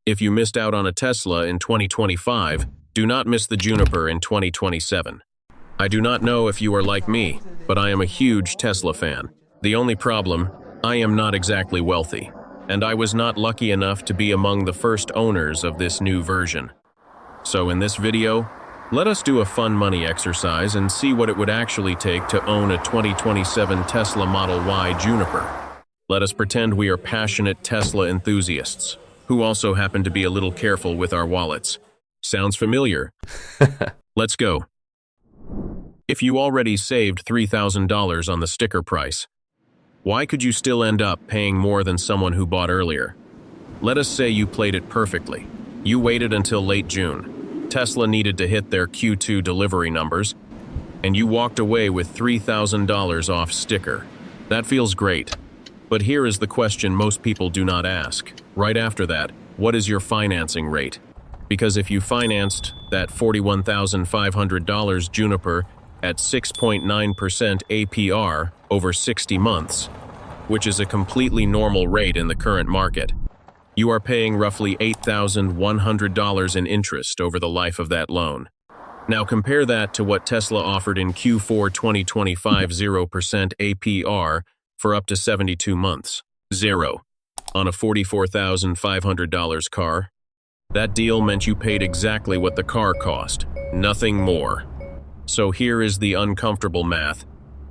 If you missed out on a Tesla in 2025, do not miss the Juniper in 2027. I do not know if you are like me, but I am a huge Tesla fan. The only problem, I am not exactly wealthy, and I was not lucky enough to be among the first owners of this new version. So in this video, let us do a fun money exercise and see what it would actually take to own a 2027 Tesla Model Y Juniper. Let us pretend we are passionate Tesla enthusiasts, who also happen to be a little careful with our wallets. Sounds familiar? Let's go. If you already saved $3,000 on the sticker price, why could you still end up paying more than someone who bought earlier? Let us say you played it perfectly. You waited until late June. Tesla needed to hit their Q2 delivery numbers, and you walked away with $3,000 off sticker. That feels great. But here is the question most people do not ask. Right after that, what is your financing rate? Because if you financed that $41,500 Juniper at 6.9% APR over 60 months, which is a completely normal rate in the current market, you are paying roughly $8,100 in interest over the life of that loan. Now compare that to what Tesla offered in Q4 2025, 0% APR for up to 72 months. Zero. On a $44,500 car. That deal meant you paid exactly what the car cost, nothing more. So here is the uncomfortable math.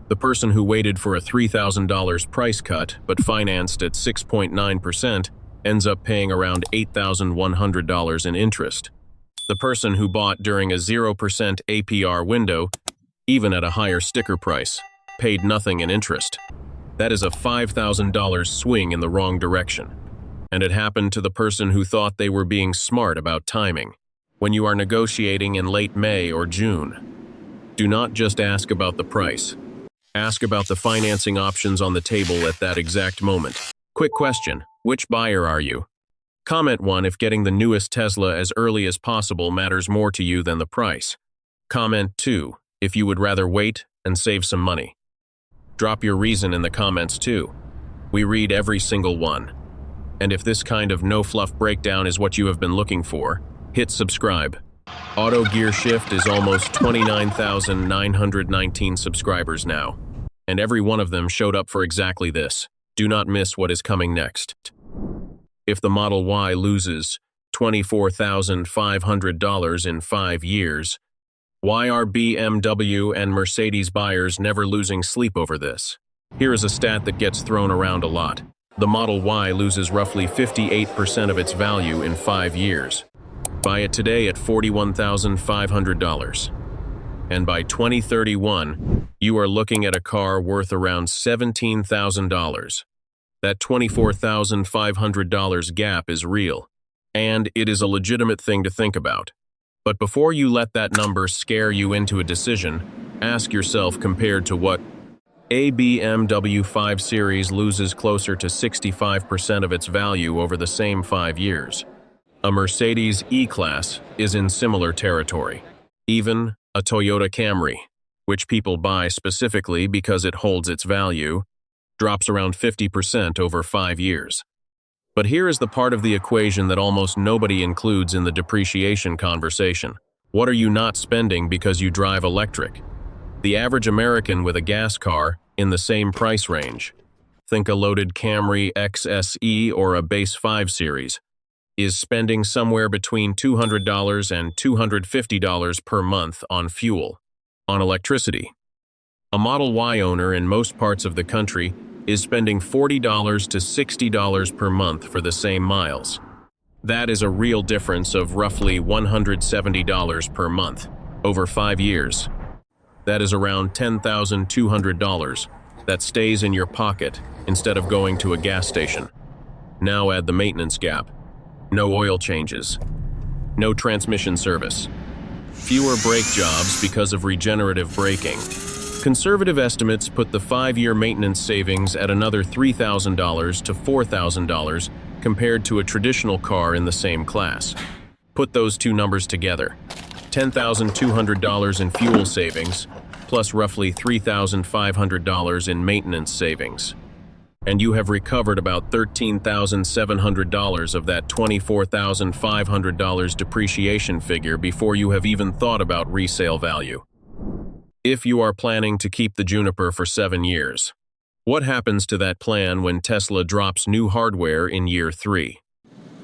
The person who waited for a $3,000 price cut but financed at 6.9% ends up paying around $8,100 in interest. The person who bought during a 0% APR window, even at a higher sticker price, paid nothing in interest. That is a $5,000 swing in the wrong direction. And it happened to the person who thought they were being smart about timing. When you are negotiating in late May or June, do not just ask about the price. Ask about the financing options on the table at that exact moment. Quick question, which buyer are you? Comment 1 if getting the newest Tesla as early as possible matters more to you than the price. Comment 2 if you would rather wait and save some money. Drop your reason in the comments too. We read every single one. And if this kind of no-fluff breakdown is what you have been looking for, hit subscribe. Autogearshift is almost 29,919 subscribers now, and every one of them showed up for exactly this. Do not miss what is coming next. If the Model Y loses $24,500 in 5 years, why are BMW and Mercedes buyers never losing sleep over this? Here is a stat that gets thrown around a lot. The Model Y loses roughly 58% of its value in 5 years. Buy it today at $41,500. And by 2031, you are looking at a car worth around $17,000. That $24,500 gap is real, and it is a legitimate thing to think about. But before you let that number scare you into a decision, ask yourself compared to what a BMW 5 Series loses closer to 65% of its value over the same 5 years. A Mercedes E-Class is in similar territory. Even a Toyota Camry, which people buy specifically because it holds its value, drops around 50% over 5 years. But here is the part of the equation that almost nobody includes in the depreciation conversation. What are you not spending because you drive electric? The average American with a gas car in the same price range, think a loaded Camry XSE or a base 5 Series, is spending somewhere between $200 and $250 per month on fuel, on electricity. A Model Y owner in most parts of the country is spending $40 to $60 per month for the same miles. That is a real difference of roughly $170 per month over 5 years. That is around $10,200 that stays in your pocket instead of going to a gas station. Now add the maintenance gap. No oil changes. No transmission service. Fewer brake jobs because of regenerative braking. Conservative estimates put the 5-year maintenance savings at another $3,000 to $4,000 compared to a traditional car in the same class. Put those two numbers together. $10,200 in fuel savings, plus roughly $3,500 in maintenance savings. and you have recovered about $13,700 of that $24,500 depreciation figure before you have even thought about resale value. If you are planning to keep the Juniper for 7 years, what happens to that plan when Tesla drops new hardware in year 3?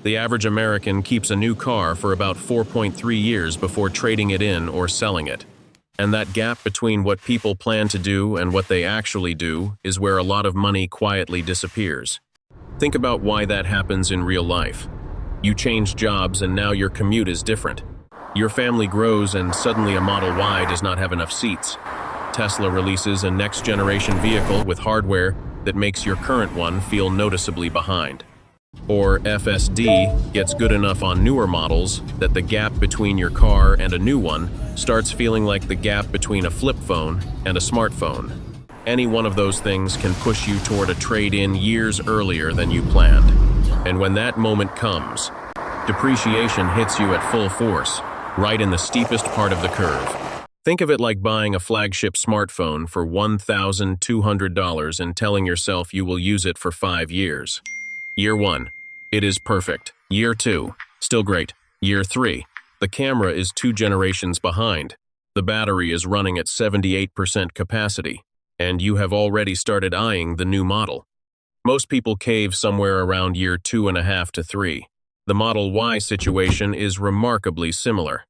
The average American keeps a new car for about 4.3 years before trading it in or selling it. And that gap between what people plan to do and what they actually do is where a lot of money quietly disappears. Think about why that happens in real life. You change jobs and now your commute is different. Your family grows and suddenly a Model Y does not have enough seats. Tesla releases a next-generation vehicle with hardware that makes your current one feel noticeably behind. Or FSD gets good enough on newer models that the gap between your car and a new one starts feeling like the gap between a flip phone and a smartphone. Any one of those things can push you toward a trade-in years earlier than you planned. And when that moment comes, depreciation hits you at full force, right in the steepest part of the curve. Think of it like buying a flagship smartphone for $1,200 and telling yourself you will use it for 5 years. Year 1, it is perfect. Year 2, still great. Year 3, the camera is 2 generations behind. The battery is running at 78% capacity, and you have already started eyeing the new model. Most people cave somewhere around year 2.5 to 3. The Model Y situation is remarkably similar.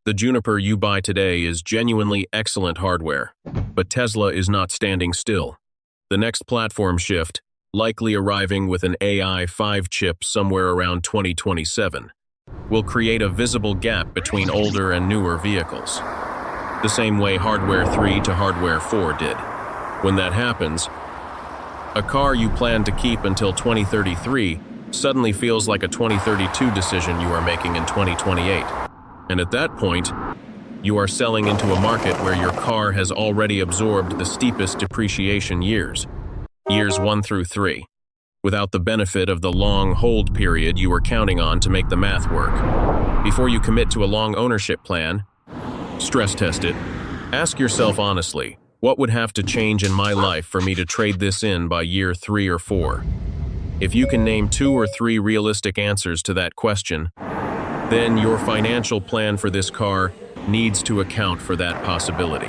The Juniper you buy today is genuinely excellent hardware, but Tesla is not standing still. The next platform shift, likely arriving with an AI 5 chip somewhere around 2027, will create a visible gap between older and newer vehicles. The same way Hardware 3 to Hardware 4 did. When that happens, a car you plan to keep until 2033 suddenly feels like a 2032 decision you are making in 2028. And at that point, you are selling into a market where your car has already absorbed the steepest depreciation years 1 through 3, without the benefit of the long hold period you were counting on to make the math work. Before you commit to a long ownership plan, stress test it. Ask yourself honestly, what would have to change in my life for me to trade this in by year 3 or 4? If you can name 2 or 3 realistic answers to that question, then your financial plan for this car needs to account for that possibility.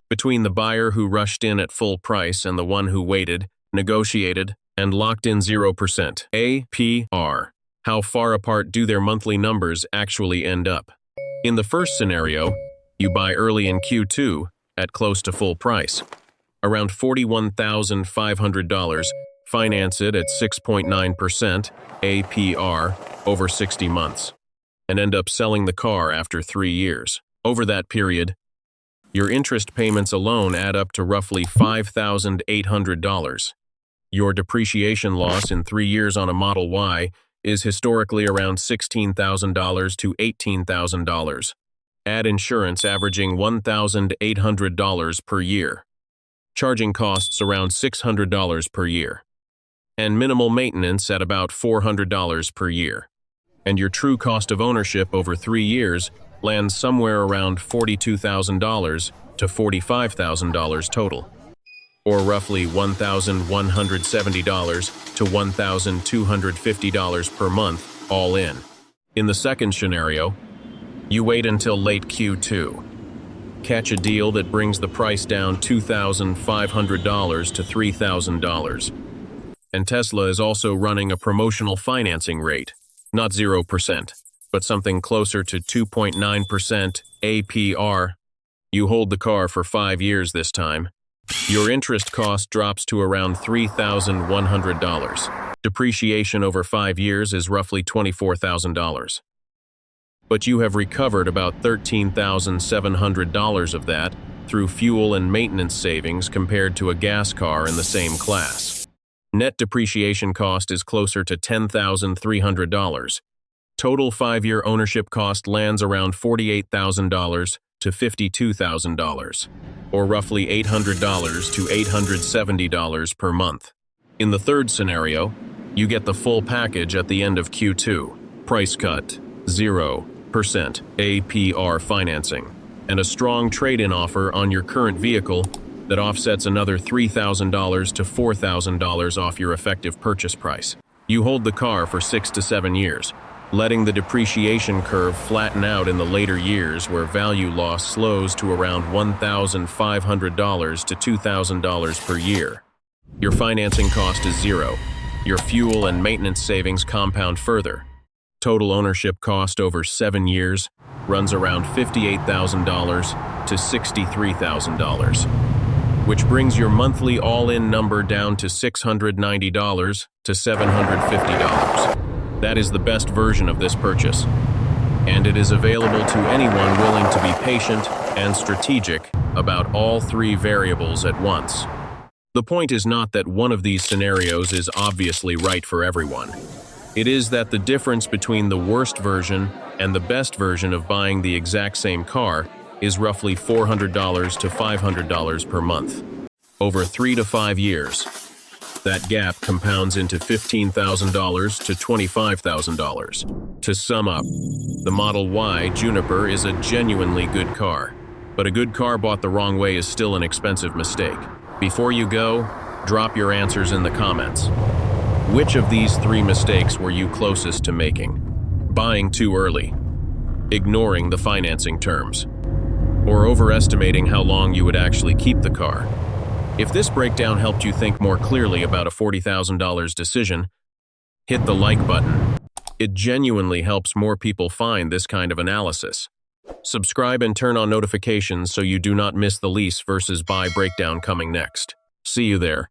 Between the buyer who rushed in at full price and the one who waited, negotiated, and locked in 0% APR, how far apart do their monthly numbers actually end up? In the first scenario, you buy early in Q2 at close to full price, around $41,500, finance it at 6.9% APR over 60 months, and end up selling the car after 3 years. Over that period, your interest payments alone add up to roughly $5,800. Your depreciation loss in 3 years on a Model Y is historically around $16,000 to $18,000. Add insurance averaging $1,800 per year, charging costs around $600 per year, and minimal maintenance at about $400 per year. And your true cost of ownership over 3 years lands somewhere around $42,000 to $45,000 total, or roughly $1,170 to $1,250 per month, all in. In the second scenario, you wait until late Q2. Catch a deal that brings the price down $2,500 to $3,000. And Tesla is also running a promotional financing rate, not 0%, but something closer to 2.9% APR. You hold the car for 5 years this time. Your interest cost drops to around $3,100. Depreciation over 5 years is roughly $24,000. But you have recovered about $13,700 of that through fuel and maintenance savings compared to a gas car in the same class. Net depreciation cost is closer to $10,300. Total 5-year ownership cost lands around $48,000 to $52,000, or roughly $800 to $870 per month. In the third scenario, you get the full package at the end of Q2, price cut, 0% APR financing, and a strong trade-in offer on your current vehicle That offsets another $3,000 to $4,000 off your effective purchase price. You hold the car for 6 to 7 years, letting the depreciation curve flatten out in the later years where value loss slows to around $1,500 to $2,000 per year. Your financing cost is zero. Your fuel and maintenance savings compound further. Total ownership cost over 7 years runs around $58,000 to $63,000, which brings your monthly all-in number down to $690 to $750. That is the best version of this purchase, and it is available to anyone willing to be patient and strategic about all three variables at once. The point is not that one of these scenarios is obviously right for everyone. It is that the difference between the worst version and the best version of buying the exact same car is roughly $400 to $500 per month. Over 3 to 5 years, that gap compounds into $15,000 to $25,000. To sum up, the Model Y Juniper is a genuinely good car, but a good car bought the wrong way is still an expensive mistake. Before you go, drop your answers in the comments. Which of these 3 mistakes were you closest to making? Buying too early, ignoring the financing terms, or overestimating how long you would actually keep the car? If this breakdown helped you think more clearly about a $40,000 decision, hit the like button. It genuinely helps more people find this kind of analysis. Subscribe and turn on notifications so you do not miss the lease versus buy breakdown coming next. See you there.